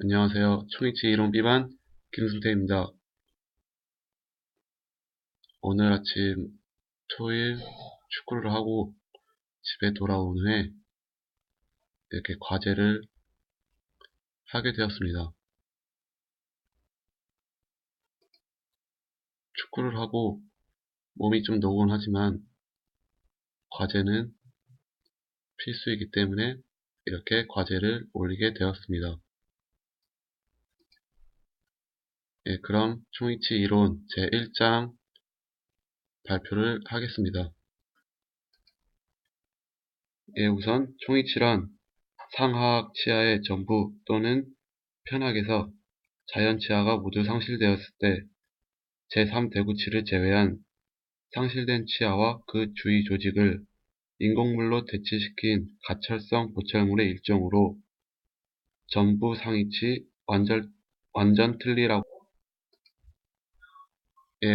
안녕하세요. 초이치 이론 B반 김승태입니다. 오늘 아침 토일 축구를 하고 집에 돌아온 후에 이렇게 과제를 하게 되었습니다. 축구를 하고 몸이 좀 노곤하지만 과제는 필수이기 때문에 이렇게 과제를 올리게 되었습니다. 그럼 초이치 이론 제1장 발표를 하겠습니다. 우선 초이치란 상하학 치아의 전부 또는 편학에서 자연 치아가 모두 상실되었을 때 제3대구치를 제외한 상실된 치아와 그 주위 조직을 인공물로 대치시킨 가철성 보철물의 일종으로 전부 상이치 완전 틀리라고.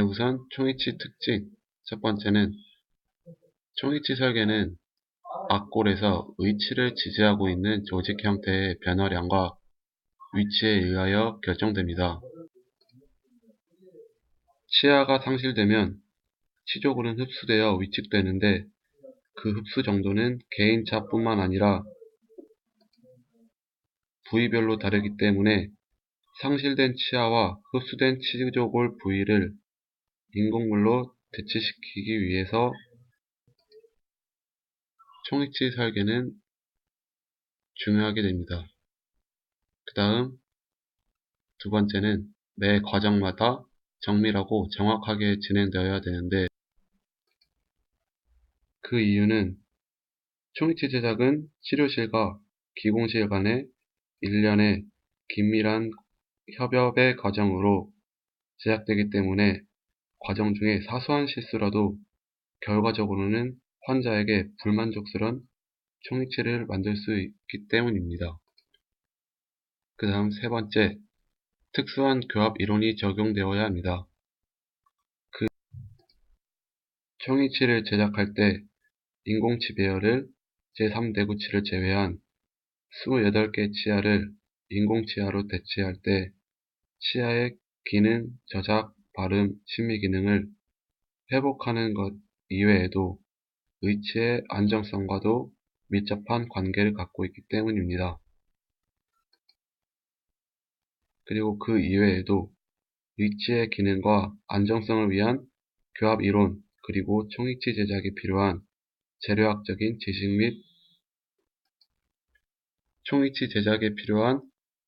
우선 총이치 특징 첫 번째는 총이치 설계는 앞골에서 의치를 지지하고 있는 조직 형태의 변화량과 위치에 의하여 결정됩니다. 치아가 상실되면 치조골은 흡수되어 위축되는데 그 흡수 정도는 개인차뿐만 아니라 부위별로 다르기 때문에 상실된 치아와 흡수된 치조골 부위를 인공물로 대치시키기 위해서 총이치 설계는 중요하게 됩니다. 그 다음 두 번째는 매 과정마다 정밀하고 정확하게 진행되어야 되는데 그 이유는 총이치 제작은 치료실과 기공실 간의 일련의 긴밀한 협업의 과정으로 제작되기 때문에 과정 중에 사소한 실수라도 결과적으로는 환자에게 불만족스러운 총이치를 만들 수 있기 때문입니다. 그 다음 세 번째, 특수한 교합 이론이 적용되어야 합니다. 그 총이치를 제작할 때 인공치 배열을 제3대구치를 제외한 28개 치아를 인공치아로 대체할 때 치아의 기능, 저작, 발음, 심미 기능을 회복하는 것 이외에도 의치의 안정성과도 밀접한 관계를 갖고 있기 때문입니다. 그리고 그 이외에도 의치의 기능과 안정성을 위한 교합 이론 그리고 총이치 제작에 필요한 재료학적인 지식 및 총이치 제작에 필요한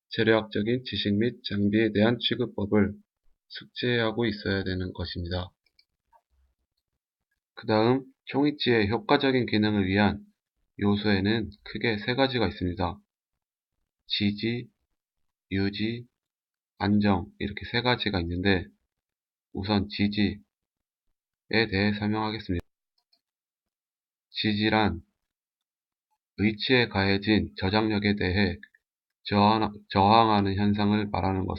재료학적인 지식 및 장비에 대한 취급법을 숙지하고 있어야 되는 것입니다. 그 다음 총이치의 효과적인 기능을 위한 요소에는 크게 세 가지가 있습니다. 지지, 유지, 안정 이렇게 세 가지가 있는데 우선 지지에 대해 설명하겠습니다. 지지란 의치에 가해진 저장력에 대해 저항하는 현상을 말하는 것.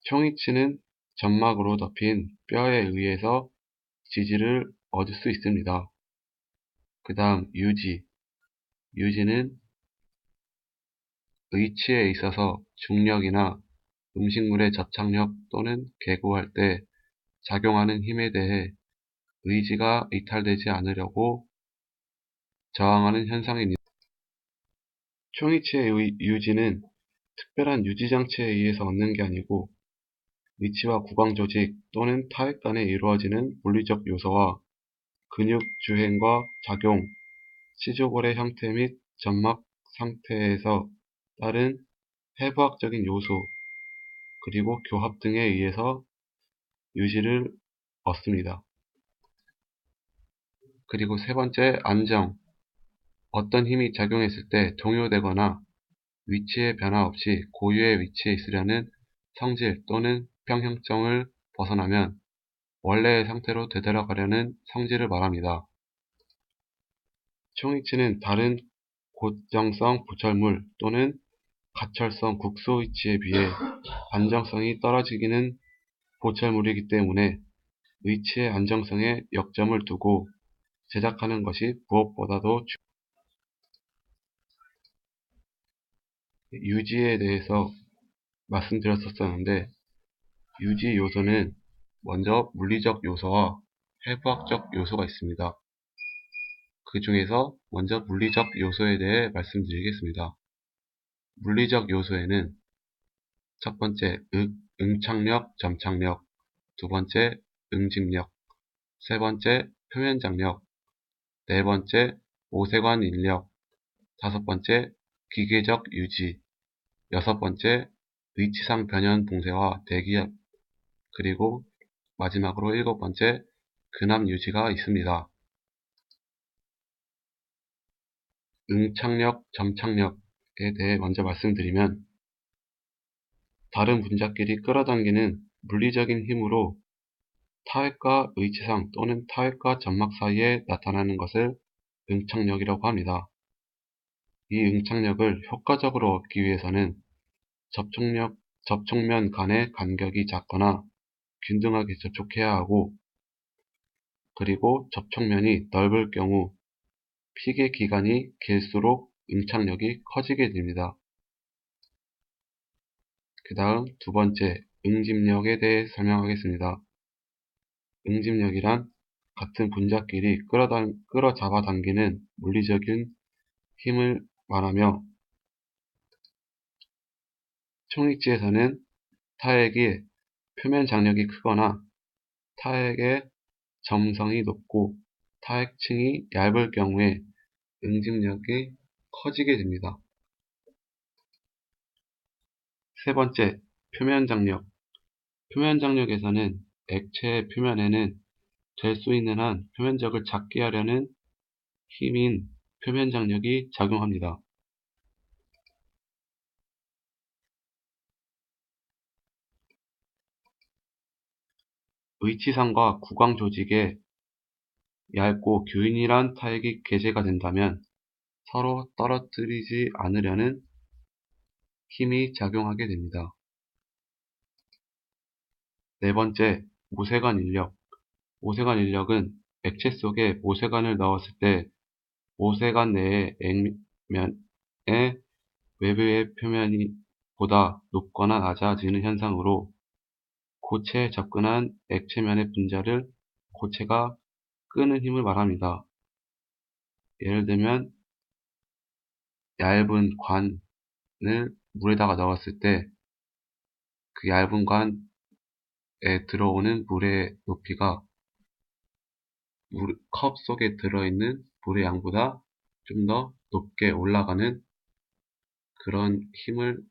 총이치는 점막으로 덮인 뼈에 의해서 지지를 얻을 수 있습니다. 그 다음 유지는 의치에 있어서 중력이나 음식물의 접착력 또는 개고할 때 작용하는 힘에 대해 의지가 이탈되지 않으려고 저항하는 현상입니다. 총이치의 유지는 특별한 유지장치에 의해서 얻는 게 아니고 위치와 구강조직 또는 타액 간에 이루어지는 물리적 요소와 근육 주행과 작용, 치조골의 형태 및 점막 상태에서 따른 해부학적인 요소, 그리고 교합 등에 의해서 유지를 얻습니다. 그리고 세 번째, 안정. 어떤 힘이 작용했을 때 동요되거나 위치의 변화 없이 고유의 위치에 있으려는 성질 또는 평형점을 벗어나면 원래의 상태로 되돌아가려는 성질을 말합니다. 총이치는 다른 고정성 보철물 또는 가철성 국소 위치에 비해 안정성이 떨어지기는 보철물이기 때문에 위치의 안정성에 역점을 두고 제작하는 것이 무엇보다도 유지에 대해서 말씀드렸었는데, 유지 요소는 먼저 물리적 요소와 해부학적 요소가 있습니다. 그 중에서 먼저 물리적 요소에 대해 말씀드리겠습니다. 물리적 요소에는 첫 번째 응착력, 점착력, 두 번째 응집력, 세 번째 표면장력, 네 번째 오세관 인력, 다섯 번째 기계적 유지, 여섯 번째 위치상 변연 봉쇄와 대기압, 그리고 마지막으로 일곱 번째 근압 유지가 있습니다. 응착력, 점착력에 대해 먼저 말씀드리면, 다른 분자끼리 끌어당기는 물리적인 힘으로 타액과 위치상 또는 타액과 점막 사이에 나타나는 것을 응착력이라고 합니다. 이 응착력을 효과적으로 얻기 위해서는 접촉면 간의 간격이 작거나 균등하게 접촉해야 하고, 그리고 접촉면이 넓을 경우 피개 기간이 길수록 응착력이 커지게 됩니다. 그 다음 두 번째, 응집력에 대해 설명하겠습니다. 응집력이란 같은 분자끼리 끌어잡아 당기는 물리적인 힘을 말하며, 총익지에서는 타액의 표면 장력이 크거나 타액의 점성이 높고 타액층이 얇을 경우에 응집력이 커지게 됩니다. 세 번째, 표면 장력. 표면 장력에서는 액체의 표면에는 될 수 있는 한 표면적을 작게 하려는 힘인 표면 장력이 작용합니다. 의치상과 구강 조직에 얇고 균일한 타액이 개재가 된다면 서로 떨어뜨리지 않으려는 힘이 작용하게 됩니다. 네 번째, 모세관 인력. 모세관 인력은 액체 속에 모세관을 넣었을 때 모세관 내의 액면의 외부의 표면이 보다 높거나 낮아지는 현상으로 고체에 접근한 액체면의 분자를 고체가 끄는 힘을 말합니다. 예를 들면 얇은 관을 물에다가 넣었을 때 그 얇은 관에 들어오는 물의 높이가 컵 속에 들어있는 물의 양보다 좀 더 높게 올라가는 그런 힘을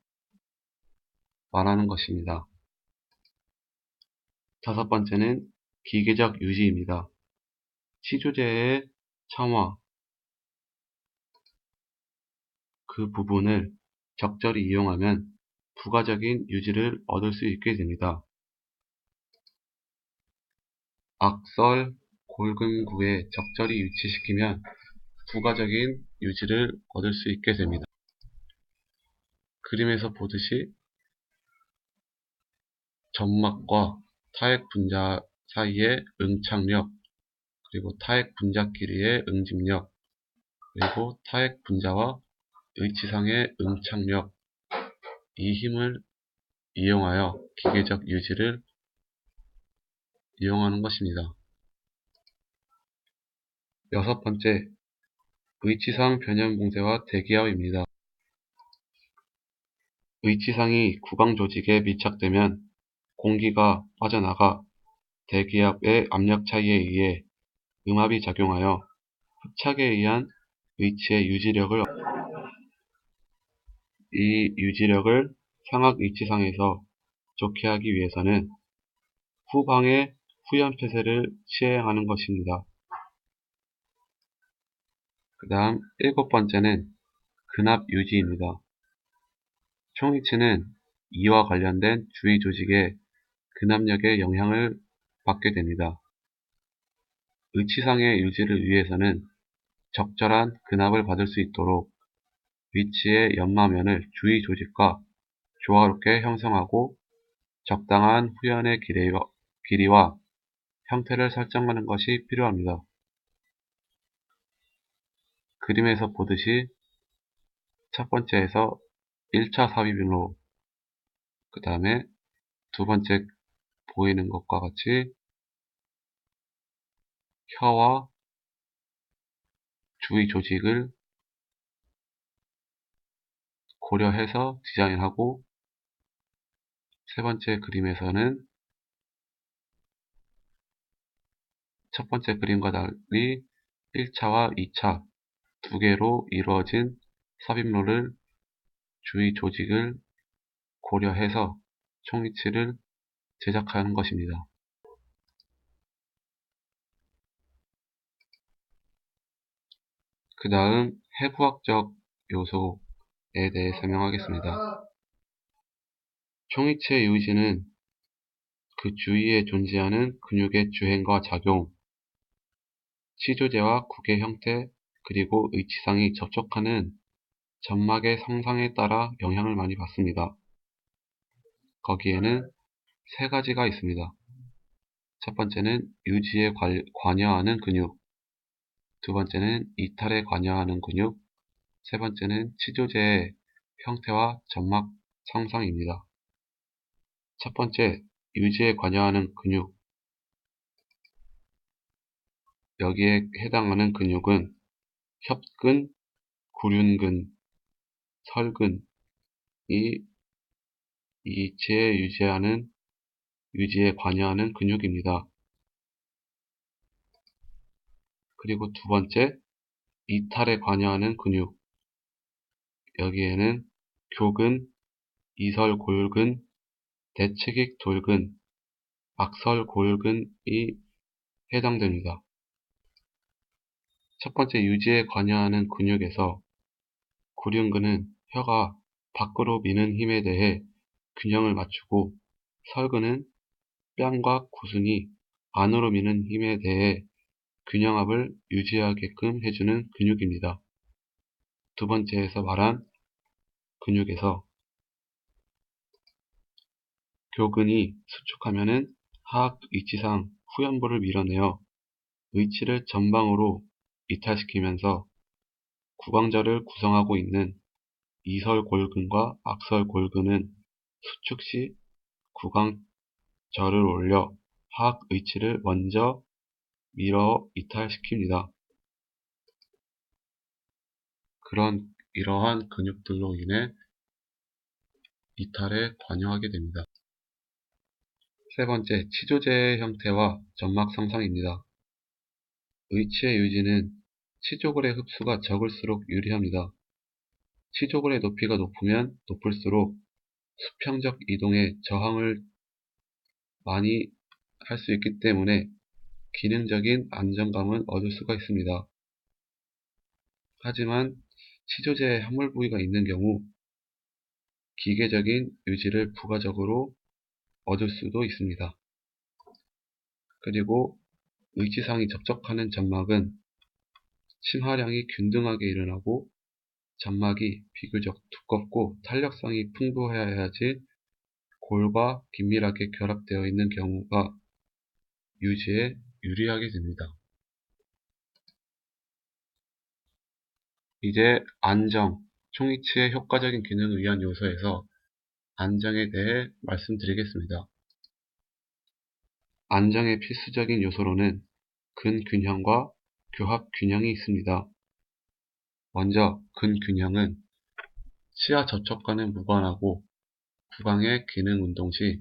말하는 것입니다. 다섯 번째는 기계적 유지입니다. 치조제의 첨화, 그 부분을 적절히 이용하면 부가적인 유지를 얻을 수 있게 됩니다. 악설, 골근구에 적절히 위치시키면 부가적인 유지를 얻을 수 있게 됩니다. 그림에서 보듯이 점막과 타액 분자 사이의 응착력, 그리고 타액 분자끼리의 응집력, 그리고 타액 분자와 위치상의 응착력, 이 힘을 이용하여 기계적 유지를 이용하는 것입니다. 여섯 번째, 위치상 변연 봉쇄와 대기압입니다. 위치상이 구강 조직에 밀착되면 공기가 빠져나가 대기압의 압력 차이에 의해 음압이 작용하여 흡착에 의한 위치의 유지력을 이 유지력을 상악 위치상에서 좋게 하기 위해서는 후방의 후연 폐쇄를 시행하는 것입니다. 그 다음 일곱 번째는 근압 유지입니다. 총위치는 이와 관련된 주위 조직의 근압력의 영향을 받게 됩니다. 위치상의 유지를 위해서는 적절한 근압을 받을 수 있도록 위치의 연마면을 주위 조직과 조화롭게 형성하고 적당한 후연의 길이와 형태를 설정하는 것이 필요합니다. 그림에서 보듯이 첫 번째에서 1차 삽입로, 그 다음에 두 번째 보이는 것과 같이 혀와 주위 조직을 고려해서 디자인하고, 세 번째 그림에서는 첫 번째 그림과 달리 1차와 2차 두 개로 이루어진 삽입로를 주위 조직을 고려해서 총위치를 제작하는 것입니다. 그 다음 해부학적 요소에 대해 설명하겠습니다. 총위치의 유지는 그 주위에 존재하는 근육의 주행과 작용, 치조제와 국의 형태, 그리고 의치상이 접촉하는 점막의 성상에 따라 영향을 많이 받습니다. 거기에는 세 가지가 있습니다. 첫 번째는 유지에 관여하는 근육, 두 번째는 이탈에 관여하는 근육, 세 번째는 치조제의 형태와 점막 성상입니다. 첫 번째, 유지에 관여하는 근육. 여기에 해당하는 근육은 협근, 구륜근, 설근, 이 이체에 유지에 관여하는 근육입니다. 그리고 두 번째, 이탈에 관여하는 근육. 여기에는 교근, 이설골근, 대측익돌근, 악설골근이 해당됩니다. 첫 번째 유지에 관여하는 근육에서 구륜근은 혀가 밖으로 미는 힘에 대해 균형을 맞추고, 설근은 뺨과 구순이 안으로 미는 힘에 대해 균형압을 유지하게끔 해주는 근육입니다. 두 번째에서 말한 근육에서 교근이 수축하면은 하악 위치상 후연부를 밀어내어 의치를 전방으로 이탈시키면서 구강절을 구성하고 있는 이설골근과 악설골근은 수축 시 구강절을 올려 하악 의치를 먼저 밀어 이탈시킵니다. 이러한 근육들로 인해 이탈에 관여하게 됩니다. 세 번째, 치조제의 형태와 점막 성상입니다. 의치의 유지는 치조골의 흡수가 적을수록 유리합니다. 치조골의 높이가 높으면 높을수록 수평적 이동에 저항을 많이 할 수 있기 때문에 기능적인 안정감은 얻을 수가 있습니다. 하지만 치조제에 함몰 부위가 있는 경우 기계적인 유지를 부가적으로 얻을 수도 있습니다. 그리고 의치상이 접촉하는 점막은 침하량이 균등하게 일어나고 점막이 비교적 두껍고 탄력성이 풍부해야지 골과 긴밀하게 결합되어 있는 경우가 유지에 유리하게 됩니다. 이제 안정, 총위치의 효과적인 기능을 위한 요소에서 안정에 대해 말씀드리겠습니다. 안정의 필수적인 요소로는 근균형과 교합균형이 있습니다. 먼저 근균형은 치아 접촉과는 무관하고 구강의 기능 운동 시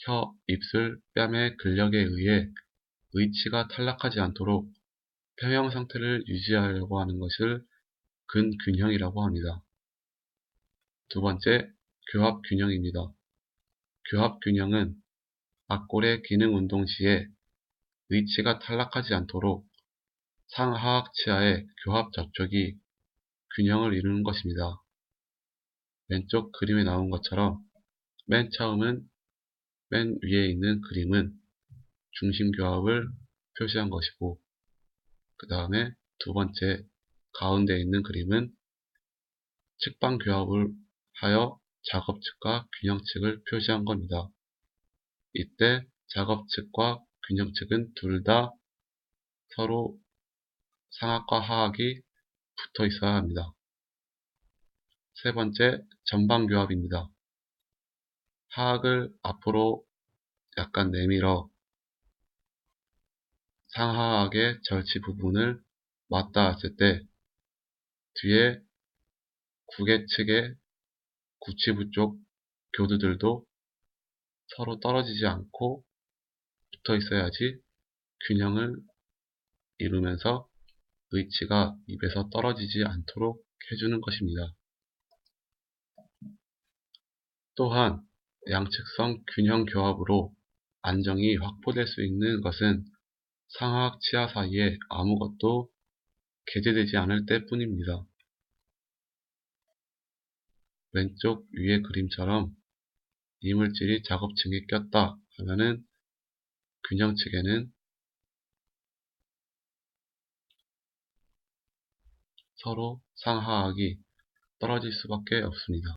혀, 입술, 뺨의 근력에 의해 의치가 탈락하지 않도록 평형 상태를 유지하려고 하는 것을 근균형이라고 합니다. 두 번째, 교합균형입니다. 교합균형은 악골의 기능 운동 시에 의치가 탈락하지 않도록 상하악 치아의 교합 접촉이 균형을 이루는 것입니다. 왼쪽 그림에 나온 것처럼 맨 위에 있는 그림은 중심교합을 표시한 것이고, 그 다음에 두 번째 가운데 있는 그림은 측방교합을 하여 작업측과 균형측을 표시한 겁니다. 이때 작업측과 균형측은 둘 다 서로 상악과 하악이 붙어 있어야 합니다. 세 번째, 전방교합입니다. 하악을 앞으로 약간 내밀어 상하악의 절치 부분을 맞닿았을 때 뒤에 구개 측의 구치부 쪽 교두들도 서로 떨어지지 않고 붙어 있어야지 균형을 이루면서 의치가 입에서 떨어지지 않도록 해주는 것입니다. 또한 양측성 균형 교합으로 안정이 확보될 수 있는 것은 상하악 치아 사이에 아무것도 개재되지 않을 때뿐입니다. 왼쪽 위의 그림처럼 이물질이 작업층에 꼈다 하면은 균형 측에는 서로 상하악이 떨어질 수밖에 없습니다.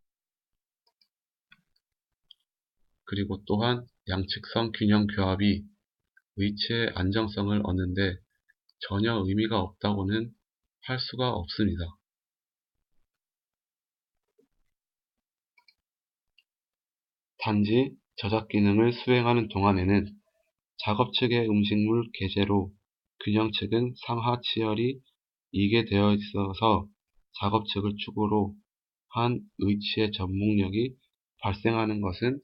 그리고 또한 양측성 균형 교합이 의치의 안정성을 얻는데 전혀 의미가 없다고는 할 수가 없습니다. 단지 저작 기능을 수행하는 동안에는 작업 측의 음식물 개재로 균형 측은 상하 치열이 이게 되어 있어서 작업 측을 축으로 한 의치의 전복력이 발생하는 것은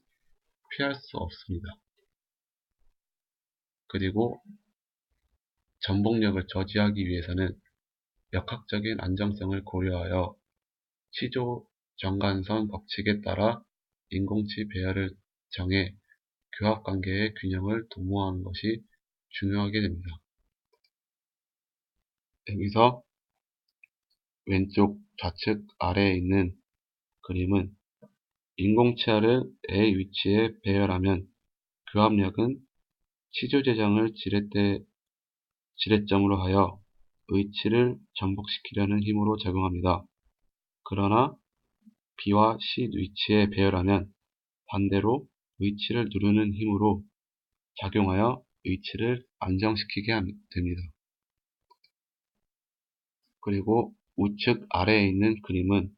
피할 수 없습니다. 그리고 전복력을 저지하기 위해서는 역학적인 안정성을 고려하여 치조 정관선 법칙에 따라 인공치 배열을 정해 교합관계의 균형을 도모하는 것이 중요하게 됩니다. 여기서 왼쪽 좌측 아래에 있는 그림은 인공치아를 A 위치에 배열하면 교합력은 치조재정을 지렛점으로 하여 의치를 전복시키려는 힘으로 작용합니다. 그러나 B와 C 위치에 배열하면 반대로 의치를 누르는 힘으로 작용하여 의치를 안정시키게 됩니다. 그리고 우측 아래에 있는 그림은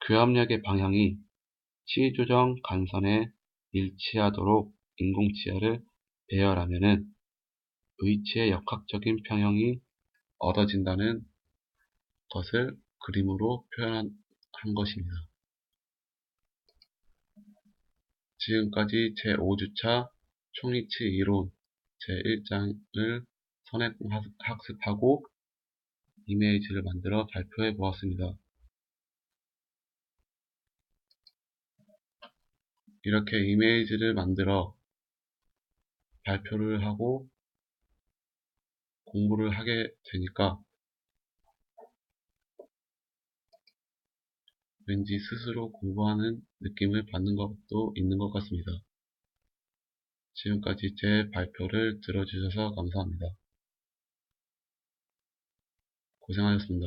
교합력의 방향이 치조정 간선에 일치하도록 인공치아를 배열하면은 의치의 역학적인 평형이 얻어진다는 것을 그림으로 표현한 것입니다. 지금까지 제5주차 총이치 이론 제1장을 선행 학습하고 이미지를 만들어 발표해 보았습니다. 이렇게 이미지를 만들어 발표를 하고 공부를 하게 되니까 왠지 스스로 공부하는 느낌을 받는 것도 있는 것 같습니다. 지금까지 제 발표를 들어주셔서 감사합니다. 고생하셨습니다.